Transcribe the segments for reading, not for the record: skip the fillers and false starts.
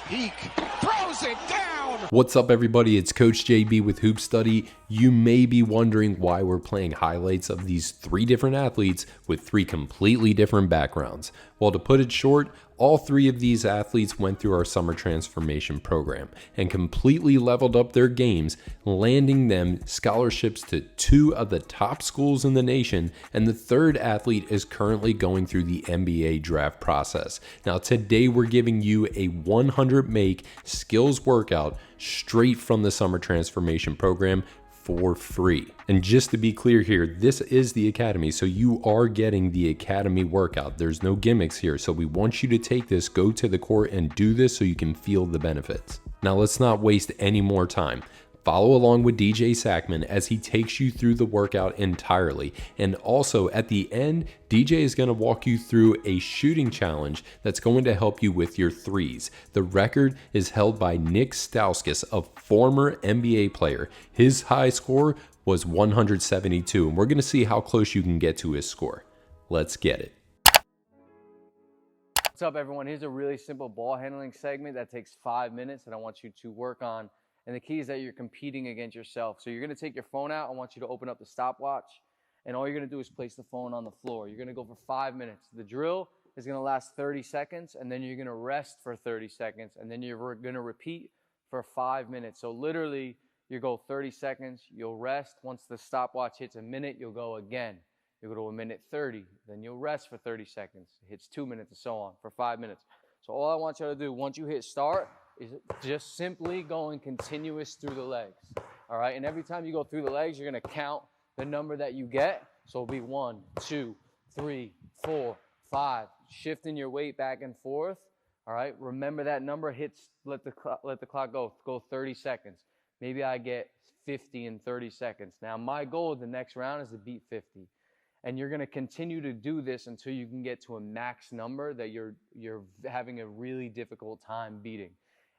peak, throws it down. What's up, everybody? It's Coach JB with HoopStudy. You may be wondering why we're playing highlights of these three different athletes with three completely different backgrounds. Well, to put it short, all three of these athletes went through our summer transformation program and completely leveled up their games, landing them scholarships to two of the top schools in the nation, and the third athlete is currently going through the NBA draft process. Now, today we're giving you a 100 make skills workout straight from the summer transformation program for free. And just to be clear here, this is the Academy, so you are getting the Academy workout. There's no gimmicks here, so we want you to take this, go to the court and do this so you can feel the benefits. Now let's not waste any more time. Follow along with DJ Sackman as he takes you through the workout entirely. And also at the end, DJ is going to walk you through a shooting challenge that's going to help you with your threes. The record is held by Nick Stauskas, a former NBA player. His high score was 172, and we're going to see how close you can get to his score. Let's get it. What's up, everyone? Here's a really simple ball handling segment that takes 5 minutes that I want you to work on. And the key is that you're competing against yourself. So you're going to take your phone out. I want you to open up the stopwatch. And all you're going to do is place the phone on the floor. You're going to go for 5 minutes. The drill is going to last 30 seconds. And then you're going to rest for 30 seconds. And then you're going to repeat for 5 minutes. So literally, you go 30 seconds. You'll rest. Once the stopwatch hits a minute, you'll go again. You'll go to a minute 30. Then you'll rest for 30 seconds. It hits 2 minutes and so on for 5 minutes. So all I want you to do, once you hit start, is just simply going continuous through the legs, all right? And every time you go through the legs, you're going to count the number that you get. So it'll be 1, 2, 3, 4, 5. Shifting your weight back and forth, all right? Remember that number hits, let the clock go 30 seconds. Maybe I get 50 in 30 seconds. Now, my goal the next round is to beat 50. And you're going to continue to do this until you can get to a max number that you're having a really difficult time beating.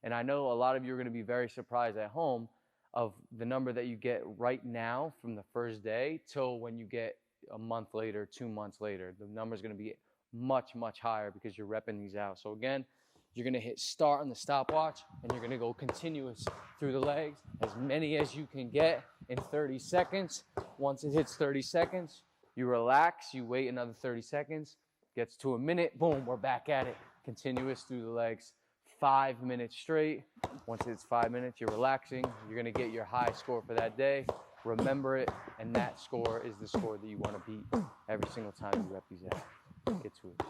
And I know a lot of you are going to be very surprised at home of the number that you get right now from the first day till when you get a month later, 2 months later. The number is going to be much, much higher because you're repping these out. So again, you're going to hit start on the stopwatch and you're going to go continuous through the legs, as many as you can get in 30 seconds. Once it hits 30 seconds, you relax, you wait another 30 seconds, gets to a minute, boom, we're back at it. Continuous through the legs. 5 minutes straight. Once it's 5 minutes, you're relaxing. You're going to get your high score for that day. Remember it, and that score is the score that you want to beat every single time you rep these out. Get to it.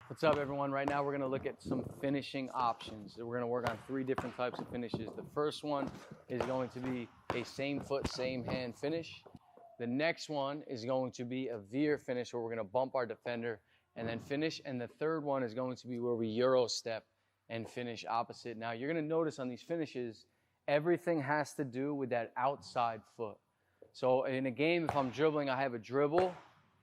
What's up, everyone? Right now, we're going to look at some finishing options. We're going to work on 3 different types of finishes. The first one is going to be a same foot, same hand finish. The next one is going to be a veer finish where we're going to bump our defender and then finish. And the third one is going to be where we Euro step and finish opposite. Now, you're going to notice on these finishes, everything has to do with that outside foot. So in a game, if I'm dribbling, I have a dribble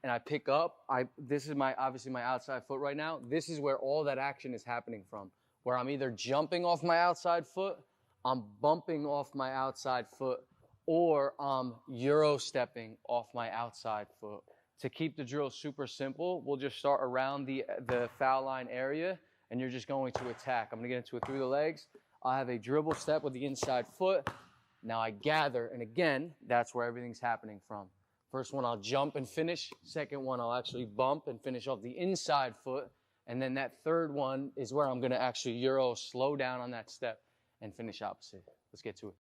and I pick up. This is obviously my outside foot right now. This is where all that action is happening from, where I'm either jumping off my outside foot, I'm bumping off my outside foot, or I'm Euro stepping off my outside foot. To keep the drill super simple, we'll just start around the foul line area, and you're just going to attack. I'm going to get into it through the legs. I have a dribble step with the inside foot. Now I gather, and again, that's where everything's happening from. First one, I'll jump and finish. Second one, I'll actually bump and finish off the inside foot. And then that third one is where I'm going to actually Euro, slow down on that step, and finish opposite. Let's get to it.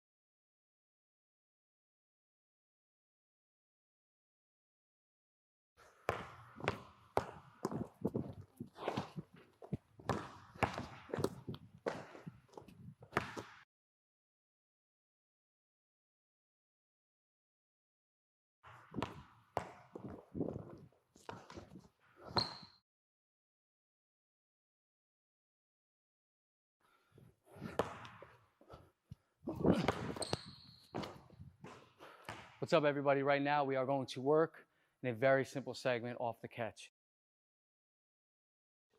What's up, everybody? Right now, we are going to work in a very simple segment off the catch.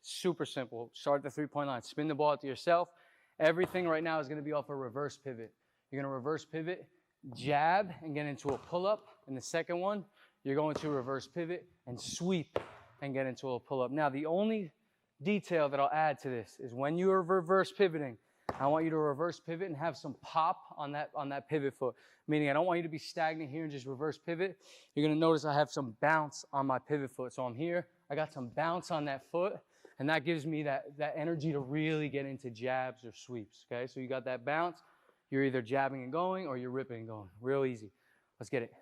Super simple. Start at the three-point line. Spin the ball to yourself. Everything right now is going to be off a reverse pivot. You're going to reverse pivot, jab, and get into a pull-up. And the second one, you're going to reverse pivot and sweep and get into a pull-up. Now, the only detail that I'll add to this is when you are reverse pivoting, I want you to reverse pivot and have some pop on that pivot foot. Meaning I don't want you to be stagnant here and just reverse pivot. You're gonna notice I have some bounce on my pivot foot. So I'm here, I got some bounce on that foot, and that gives me that energy to really get into jabs or sweeps, okay? So you got that bounce, you're either jabbing and going or you're ripping and going. Real easy. Let's get it.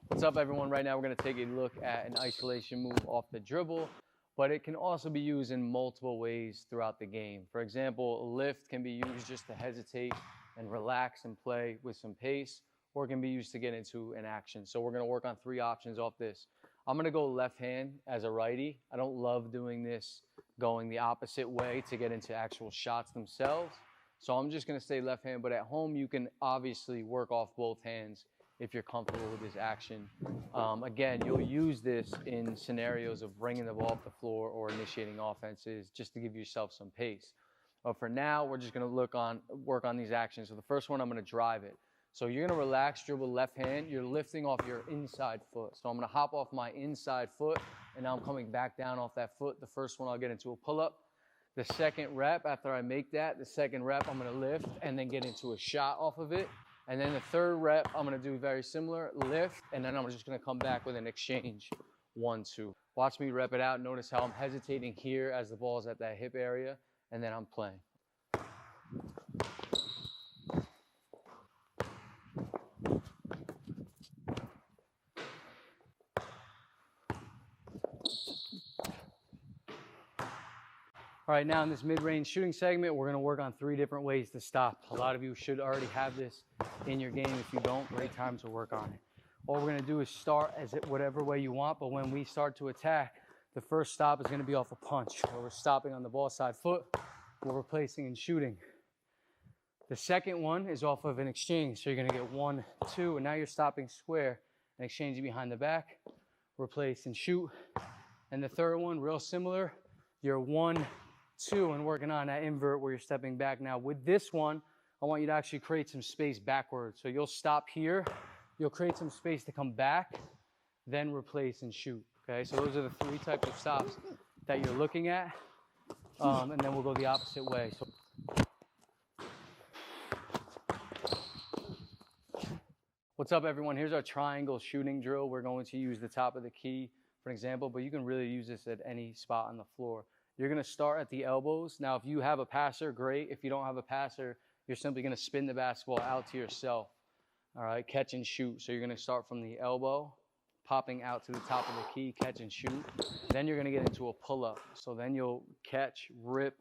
What's up, everyone? Right now we're going to take a look at an isolation move off the dribble, but it can also be used in multiple ways throughout the game. For example, a lift can be used just to hesitate and relax and play with some pace, or it can be used to get into an action. So we're going to work on 3 options off this. I'm going to go left hand as a righty. I don't love doing this going the opposite way to get into actual shots themselves. So I'm just going to stay left hand, but at home you can obviously work off both hands if you're comfortable with this action. Again, you'll use this in scenarios of bringing the ball off the floor or initiating offenses just to give yourself some pace. But for now, we're just gonna work on these actions. So the first one, I'm gonna drive it. So you're gonna relax, dribble left hand, you're lifting off your inside foot. So I'm gonna hop off my inside foot, and now I'm coming back down off that foot. The first one, I'll get into a pull-up. The second rep, after I make that, the second rep, I'm gonna lift and then get into a shot off of it. And then the third rep, I'm gonna do very similar, lift, and then I'm just gonna come back with an exchange, 1, 2. Watch me rep it out. Notice how I'm hesitating here as the ball's at that hip area, and then I'm playing. All right, now in this mid-range shooting segment, we're gonna work on 3 different ways to stop. A lot of you should already have this in your game. If you don't, great time to work on it. All we're gonna do is start as it whatever way you want, but when we start to attack, the first stop is gonna be off a punch, where we're stopping on the ball side foot, we're replacing and shooting. The second one is off of an exchange, so you're gonna get 1, 2, and now you're stopping square and exchanging behind the back, replace and shoot. And the third one, real similar, you're 1, 2, and working on that invert where you're stepping back. Now with this one, I want you to actually create some space backwards. So you'll stop here, you'll create some space to come back, then replace and shoot. Okay, so those are the 3 types of stops that you're looking at. And then we'll go the opposite way. So what's up, everyone? Here's our triangle shooting drill. We're going to use the top of the key for an example, but you can really use this at any spot on the floor. You're gonna start at the elbows. Now, if you have a passer, great. If you don't have a passer, you're simply gonna spin the basketball out to yourself. All right, catch and shoot. So you're gonna start from the elbow, popping out to the top of the key, catch and shoot. Then you're gonna get into a pull-up. So then you'll catch, rip,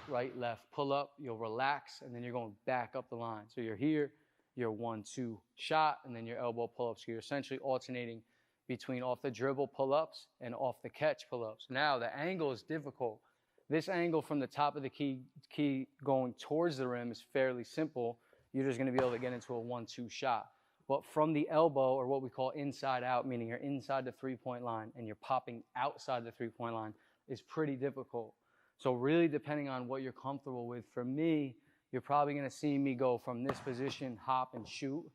right, left, pull up, you'll relax, and then you're going back up the line. So you're here, your 1, 2 shot, and then your elbow pull-ups. So you're essentially alternating between off the dribble pull-ups and off the catch pull-ups. Now the angle is difficult. This angle from the top of the key going towards the rim is fairly simple. You're just gonna be able to get into a 1, 2 shot. But from the elbow, or what we call inside out, meaning you're inside the 3-point line and you're popping outside the 3-point line, is pretty difficult. So really depending on what you're comfortable with, for me, you're probably gonna see me go from this position, hop and shoot.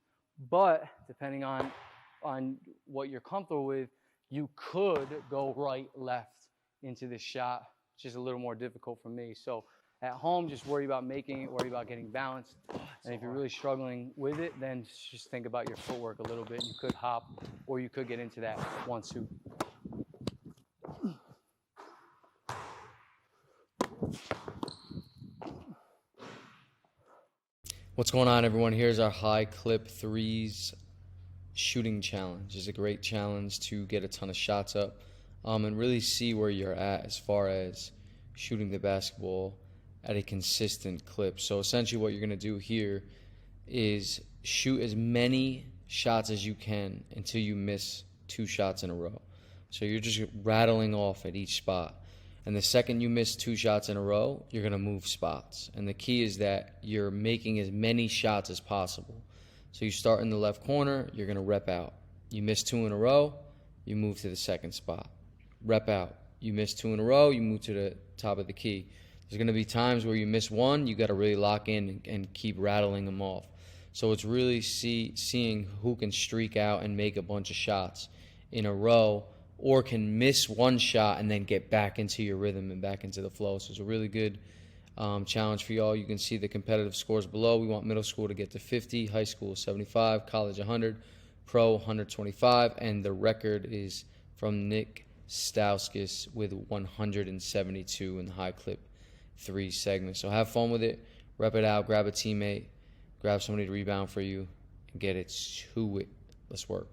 But depending on what you're comfortable with, you could go right, left into this shot, which is a little more difficult for me. So at home, just worry about making it, worry about getting balanced. And if you're really struggling with it, then just think about your footwork a little bit. You could hop, or you could get into that 1, 2. What's going on, everyone? Here's our high clip threes shooting challenge. It's a great challenge to get a ton of shots up and really see where you're at as far as shooting the basketball at a consistent clip. So essentially what you're going to do here is shoot as many shots as you can until you miss 2 shots in a row. So you're just rattling off at each spot. And the second you miss 2 shots in a row, you're going to move spots. And the key is that you're making as many shots as possible. So you start in the left corner, you're going to rep out. You miss 2 in a row, you move to the second spot. Rep out. You miss 2 in a row, you move to the top of the key. There's going to be times where you miss 1, you got to really lock in and keep rattling them off. So it's really seeing who can streak out and make a bunch of shots in a row, or can miss 1 shot and then get back into your rhythm and back into the flow. So it's a really good challenge for y'all. You can see the competitive scores below. We want middle school to get to 50, high school 75, college 100, pro 125, and the record is from Nick Stauskas with 172 in the high clip 3 segment. So have fun with it, rep it out, grab a teammate, grab somebody to rebound for you, and get it to it. Let's work.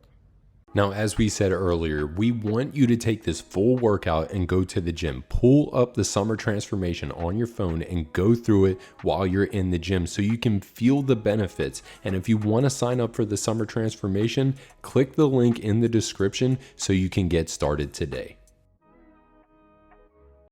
Now, as we said earlier, we want you to take this full workout and go to the gym. Pull up the summer transformation on your phone and go through it while you're in the gym so you can feel the benefits. And if you want to sign up for the summer transformation, click the link in the description so you can get started today.